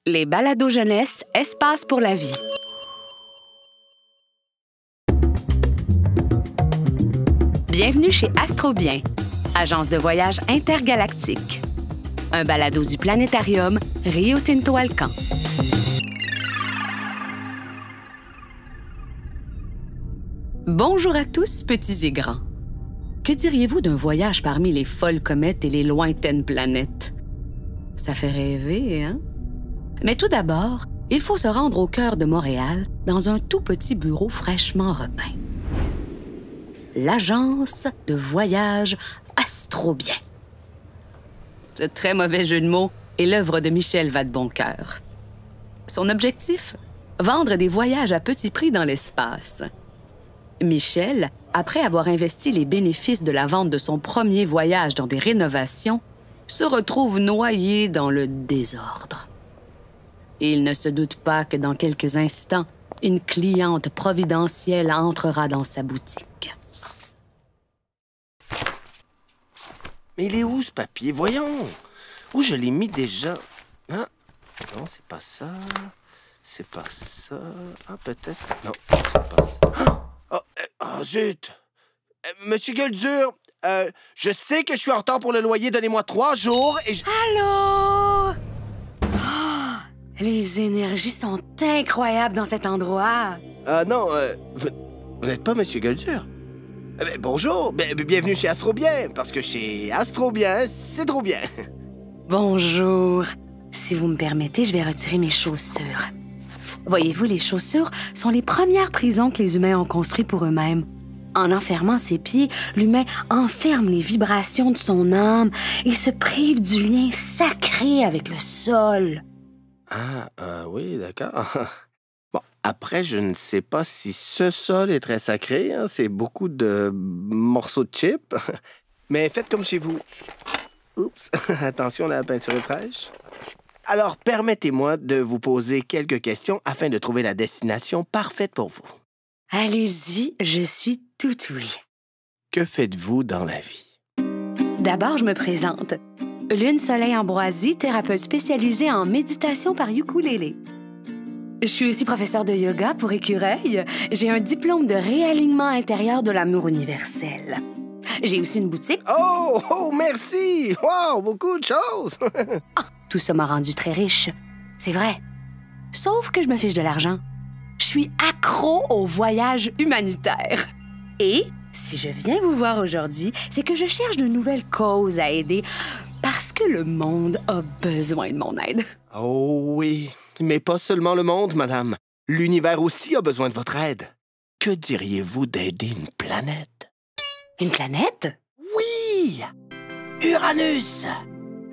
Les balados jeunesse, espace pour la vie. Bienvenue chez Astrobien, agence de voyage intergalactique. Un balado du planétarium Rio Tinto Alcan. Bonjour à tous, petits et grands. Que diriez-vous d'un voyage parmi les folles comètes et les lointaines planètes? Ça fait rêver, hein? Mais tout d'abord, il faut se rendre au cœur de Montréal, dans un tout petit bureau fraîchement repeint. L'agence de voyage Astrobien. Ce très mauvais jeu de mots est l'œuvre de Michel Vadeboncoeur. Son objectif? Vendre des voyages à petit prix dans l'espace. Michel, après avoir investi les bénéfices de la vente de son premier voyage dans des rénovations, se retrouve noyé dans le désordre. Il ne se doute pas que dans quelques instants, une cliente providentielle entrera dans sa boutique. Mais il est où, ce papier? Voyons! Où je l'ai mis déjà? Ah, non, c'est pas ça. C'est pas ça. Ah, peut-être. Non, c'est pas ça. Oh, zut! Monsieur Gueuldur, je sais que je suis en retard pour le loyer. Donnez-moi 3 jours et je... Allô? Oh, les énergies sont incroyables dans cet endroit. Non, vous n'êtes pas Monsieur Gueuldur? Bonjour, bienvenue chez Astrobien, parce que chez Astrobien, c'est trop bien. Bonjour. Si vous me permettez, je vais retirer mes chaussures. Voyez-vous, les chaussures sont les premières prisons que les humains ont construites pour eux-mêmes. En enfermant ses pieds, l'humain enferme les vibrations de son âme et se prive du lien sacré avec le sol. Oui, d'accord. Bon, après, je ne sais pas si ce sol est très sacré, hein. C'est beaucoup de morceaux de chips. Mais faites comme chez vous. Oups, attention, la peinture est fraîche. Alors, permettez-moi de vous poser quelques questions afin de trouver la destination parfaite pour vous. Allez-y, je suis tout oui. Que faites-vous dans la vie? D'abord, je me présente. Lune Soleil Ambroisie, thérapeute spécialisée en méditation par ukulélé. Je suis aussi professeure de yoga pour Écureuil. J'ai un diplôme de réalignement intérieur de l'amour universel. J'ai aussi une boutique. Oh, merci! Wow, beaucoup de choses! Tout ça m'a rendue très riche. C'est vrai. Sauf que je me fiche de l'argent. Je suis accro au voyage humanitaire. Et si je viens vous voir aujourd'hui, c'est que je cherche de nouvelles causes à aider parce que le monde a besoin de mon aide. Oh oui, mais pas seulement le monde, madame. L'univers aussi a besoin de votre aide. Que diriez-vous d'aider une planète? Une planète? Oui! Uranus!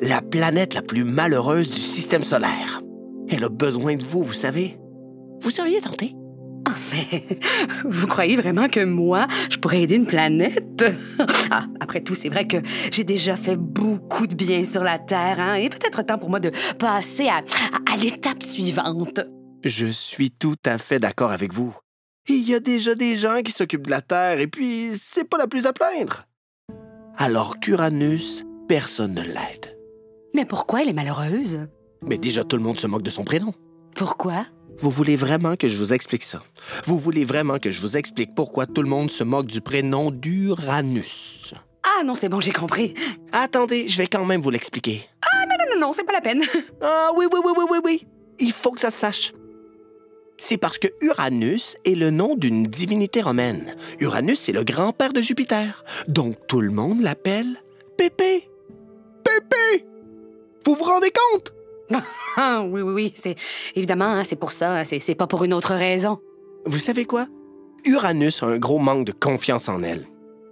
La planète la plus malheureuse du système solaire. Elle a besoin de vous, vous savez. Vous seriez tenté? Oh, mais vous croyez vraiment que moi, je pourrais aider une planète? Après tout, c'est vrai que j'ai déjà fait beaucoup de bien sur la Terre, hein, et peut-être temps pour moi de passer à l'étape suivante. Je suis tout à fait d'accord avec vous. Il y a déjà des gens qui s'occupent de la Terre, et puis c'est pas la plus à plaindre. Alors qu'Uranus, personne ne l'aide. Mais pourquoi elle est malheureuse? Mais déjà, tout le monde se moque de son prénom. Pourquoi? Vous voulez vraiment que je vous explique ça? Vous voulez vraiment que je vous explique pourquoi tout le monde se moque du prénom d'Uranus? Ah non, c'est bon, j'ai compris. Attendez, je vais quand même vous l'expliquer. Ah non, c'est pas la peine. Ah oui. Il faut que ça se sache. C'est parce que Uranus est le nom d'une divinité romaine. Uranus, c'est le grand-père de Jupiter. Donc tout le monde l'appelle Pépé. Pépé! Vous vous rendez compte? Ah, oui, c'est évidemment, hein, c'est pour ça, c'est pas pour une autre raison. Vous savez quoi? Uranus a un gros manque de confiance en elle.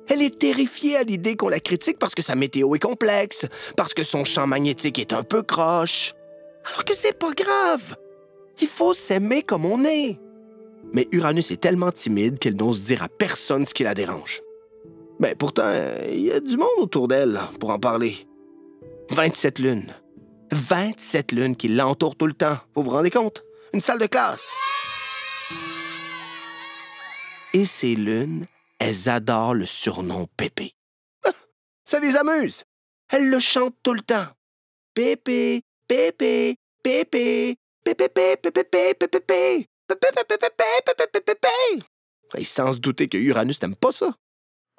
Elle est terrifiée à l'idée qu'on la critique parce que sa météo est complexe, parce que son champ magnétique est un peu croche. Alors que c'est pas grave. Il faut s'aimer comme on est. Mais Uranus est tellement timide qu'elle n'ose dire à personne ce qui la dérange. Mais pourtant, il y a du monde autour d'elle pour en parler. 27 lunes. 27 lunes qui l'entourent tout le temps. Vous vous rendez compte? Une salle de classe. Et ces lunes, elles adorent le surnom Pépé. Ça les amuse. Elles le chantent tout le temps. Pépé, Pépé, Pépé, Et sans se douter que Uranus n'aime pas ça.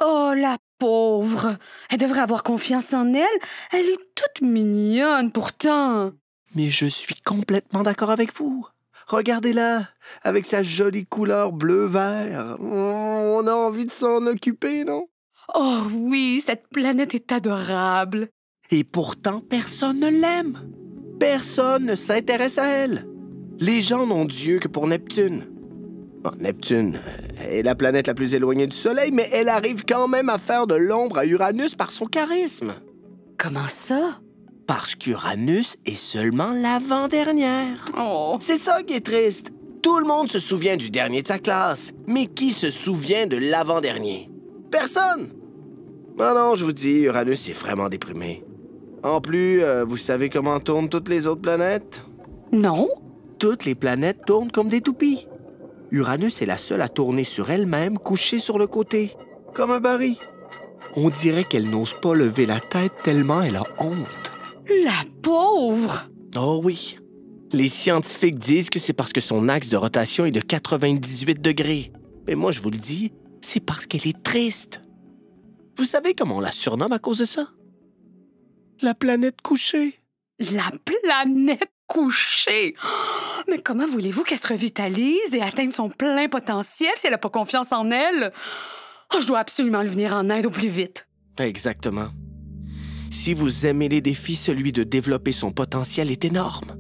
Oh, la pauvre! Elle devrait avoir confiance en elle. Elle est toute mignonne, pourtant. Mais je suis complètement d'accord avec vous. Regardez-la, avec sa jolie couleur bleu-vert. On a envie de s'en occuper, non? Oh oui, cette planète est adorable. Et pourtant, personne ne l'aime. Personne ne s'intéresse à elle. Les gens n'ont Dieu que pour Neptune. Bon, Neptune est la planète la plus éloignée du Soleil, mais elle arrive quand même à faire de l'ombre à Uranus par son charisme. Comment ça? Parce qu'Uranus est seulement l'avant-dernière. Oh. C'est ça qui est triste. Tout le monde se souvient du dernier de sa classe. Mais qui se souvient de l'avant-dernier? Personne! Ah non, je vous dis, Uranus est vraiment déprimé. En plus, vous savez comment tournent toutes les autres planètes? Non? Toutes les planètes tournent comme des toupies. Uranus est la seule à tourner sur elle-même, couchée sur le côté, comme un baril. On dirait qu'elle n'ose pas lever la tête tellement elle a honte. La pauvre! Oh oui. Les scientifiques disent que c'est parce que son axe de rotation est de 98 degrés. Mais moi, je vous le dis, c'est parce qu'elle est triste. Vous savez comment on la surnomme à cause de ça? La planète couchée. La planète couchée! Oh, mais comment voulez-vous qu'elle se revitalise et atteigne son plein potentiel si elle n'a pas confiance en elle? Oh, je dois absolument lui venir en aide au plus vite. Exactement. Si vous aimez les défis, celui de développer son potentiel est énorme.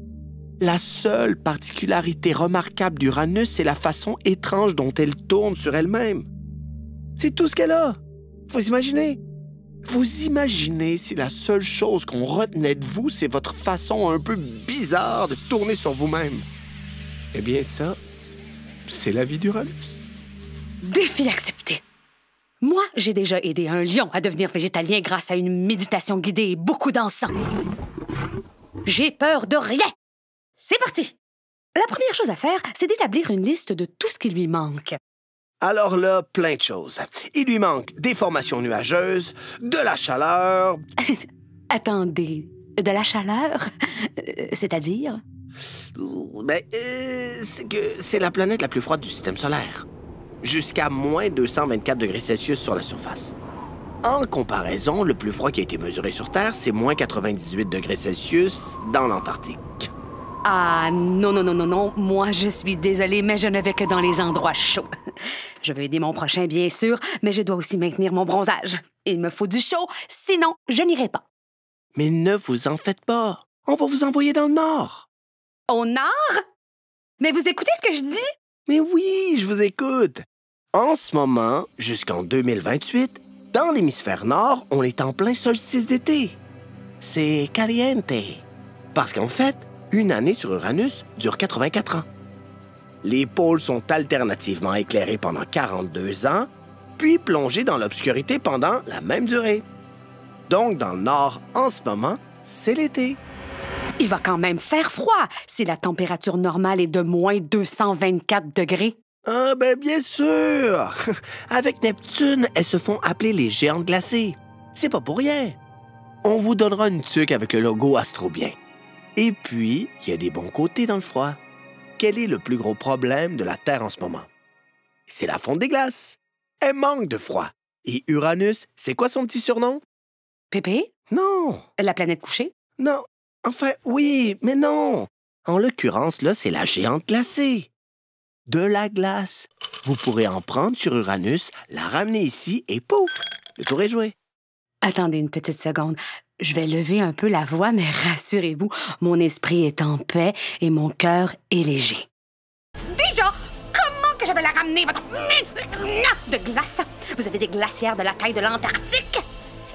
La seule particularité remarquable d'Uranus, c'est la façon étrange dont elle tourne sur elle-même. C'est tout ce qu'elle a. Vous imaginez? Vous imaginez si la seule chose qu'on retenait de vous, c'est votre façon un peu bizarre de tourner sur vous-même? Eh bien, ça, c'est la vie d'Uranus. Défi accepté. Moi, j'ai déjà aidé un lion à devenir végétalien grâce à une méditation guidée et beaucoup d'encens. J'ai peur de rien. C'est parti! La première chose à faire, c'est d'établir une liste de tout ce qui lui manque. Alors là, plein de choses. Il lui manque des formations nuageuses, de la chaleur... Attendez, de la chaleur? C'est-à-dire? C'est que c'est la planète la plus froide du système solaire. Jusqu'à moins 224 degrés Celsius sur la surface. En comparaison, le plus froid qui a été mesuré sur Terre, c'est moins 98 degrés Celsius dans l'Antarctique. Ah, non. Moi, je suis désolée, mais je ne vais que dans les endroits chauds. Je veux aider mon prochain, bien sûr, mais je dois aussi maintenir mon bronzage. Il me faut du chaud, sinon je n'irai pas. Mais ne vous en faites pas. On va vous envoyer dans le Nord. Au Nord? Mais vous écoutez ce que je dis? Mais oui, je vous écoute. En ce moment, jusqu'en 2028, dans l'hémisphère nord, on est en plein solstice d'été. C'est caliente. Parce qu'en fait, une année sur Uranus dure 84 ans. Les pôles sont alternativement éclairés pendant 42 ans, puis plongés dans l'obscurité pendant la même durée. Donc, dans le nord, en ce moment, c'est l'été. Il va quand même faire froid si la température normale est de moins 224 degrés. Ah, ben bien sûr! Avec Neptune, elles se font appeler les géantes glacées. C'est pas pour rien. On vous donnera une tuque avec le logo Astrobien. Et puis, il y a des bons côtés dans le froid. Quel est le plus gros problème de la Terre en ce moment? C'est la fonte des glaces. Elle manque de froid. Et Uranus, c'est quoi son petit surnom? Pépé? Non. La planète couchée? Non. Enfin, oui, mais non. En l'occurrence, là, c'est la géante glacée. De la glace. Vous pourrez en prendre sur Uranus, la ramener ici et pouf, le tour est joué. Attendez une petite seconde. Je vais lever un peu la voix, mais rassurez-vous, mon esprit est en paix et mon cœur est léger. Déjà, comment que je vais la ramener, votre de glace? Vous avez des glacières de la taille de l'Antarctique?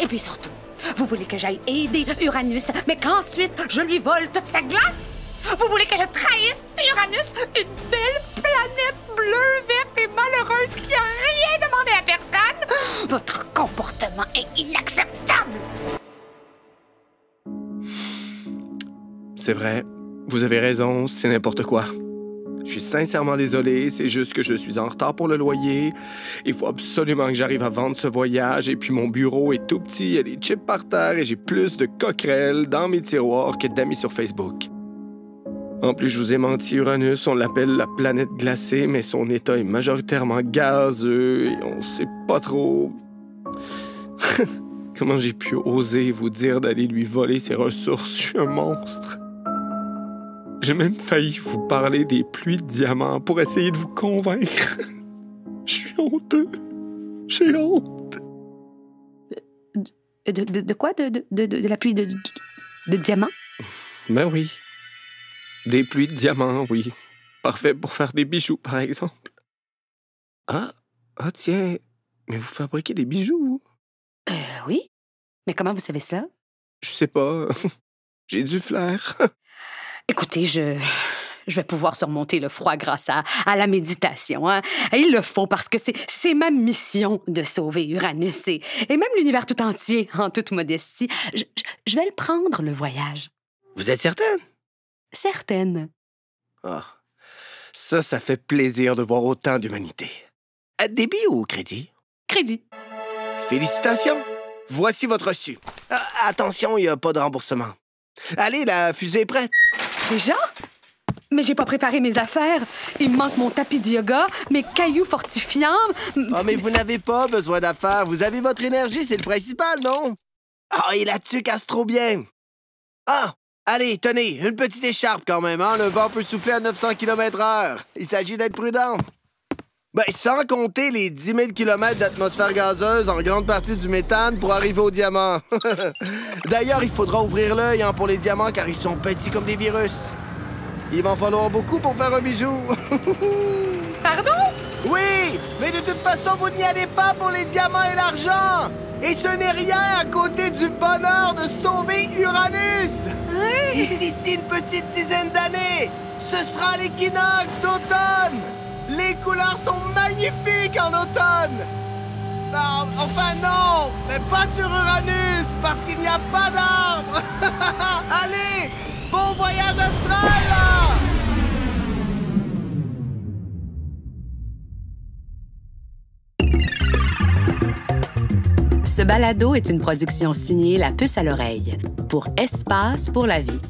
Et puis surtout, vous voulez que j'aille aider Uranus, mais qu'ensuite, je lui vole toute sa glace? Vous voulez que je trahisse Uranus, une belle planète bleue, verte et malheureuse qui n'a rien demandé à personne? Votre comportement est inacceptable! C'est vrai, vous avez raison, c'est n'importe quoi. Je suis sincèrement désolé, c'est juste que je suis en retard pour le loyer. Il faut absolument que j'arrive à vendre ce voyage, et puis mon bureau est tout petit, il y a des chips par terre, et j'ai plus de coquerelles dans mes tiroirs que d'amis sur Facebook. En plus, je vous ai menti, Uranus, on l'appelle la planète glacée, mais son état est majoritairement gazeux et on sait pas trop... Comment j'ai pu oser vous dire d'aller lui voler ses ressources? Je suis un monstre. J'ai même failli vous parler des pluies de diamants pour essayer de vous convaincre. Je suis honteux. J'ai honte. De quoi? De la pluie de diamants? Ben oui. Des pluies de diamants, oui. Parfait pour faire des bijoux, par exemple. Ah tiens. Mais vous fabriquez des bijoux? Oui. Mais comment vous savez ça? Je sais pas. J'ai du flair. Écoutez, je vais pouvoir surmonter le froid grâce à la méditation. Hein? Et il le faut parce que c'est ma mission de sauver Uranus et même l'univers tout entier, en toute modestie. Je vais le prendre, le voyage. Vous êtes certaine? Certaine. Ah, ça fait plaisir de voir autant d'humanité. À débit ou crédit? Crédit. Félicitations. Voici votre reçu. Attention, il n'y a pas de remboursement. Allez, la fusée est prête. Déjà? Mais j'ai pas préparé mes affaires. Il me manque mon tapis de yoga, mes cailloux fortifiants. Oh, mais vous n'avez pas besoin d'affaires. Vous avez votre énergie, c'est le principal, non? Ah, et la tuque astro bien. Ah, allez, tenez, une petite écharpe quand même, hein? Le vent peut souffler à 900 km/h. Il s'agit d'être prudent. Ben, sans compter les 10 000 km d'atmosphère gazeuse, en grande partie du méthane, pour arriver aux diamants. D'ailleurs, il faudra ouvrir l'œil hein, pour les diamants, car ils sont petits comme des virus. Il va en falloir beaucoup pour faire un bijou. Pardon? Oui, mais de toute façon, vous n'y allez pas pour les diamants et l'argent. Et ce n'est rien à côté du bonheur de sauver Uranus. Oui. Et d'ici une petite dizaine d'années, ce sera l'équinoxe d'automne. Les couleurs sont magnifiques en automne. Non, enfin non, mais pas sur Uranus, parce qu'il n'y a pas d'arbres. Allez, bon voyage astral, là! Ce balado est une production signée La Puce à l'oreille pour Espace pour la vie.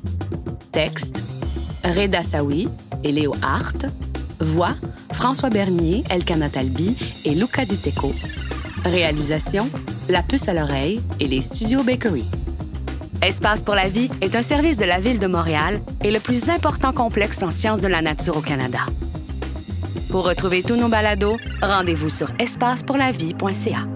Texte, Reda Saoui et Léo Hart. Voix, François Bernier, Elkana Talbi et Luca Di Teco. Réalisation, La Puce à l'oreille et les Studios Bakery. Espace pour la vie est un service de la Ville de Montréal et le plus important complexe en sciences de la nature au Canada. Pour retrouver tous nos balados, rendez-vous sur espacepourlavie.ca.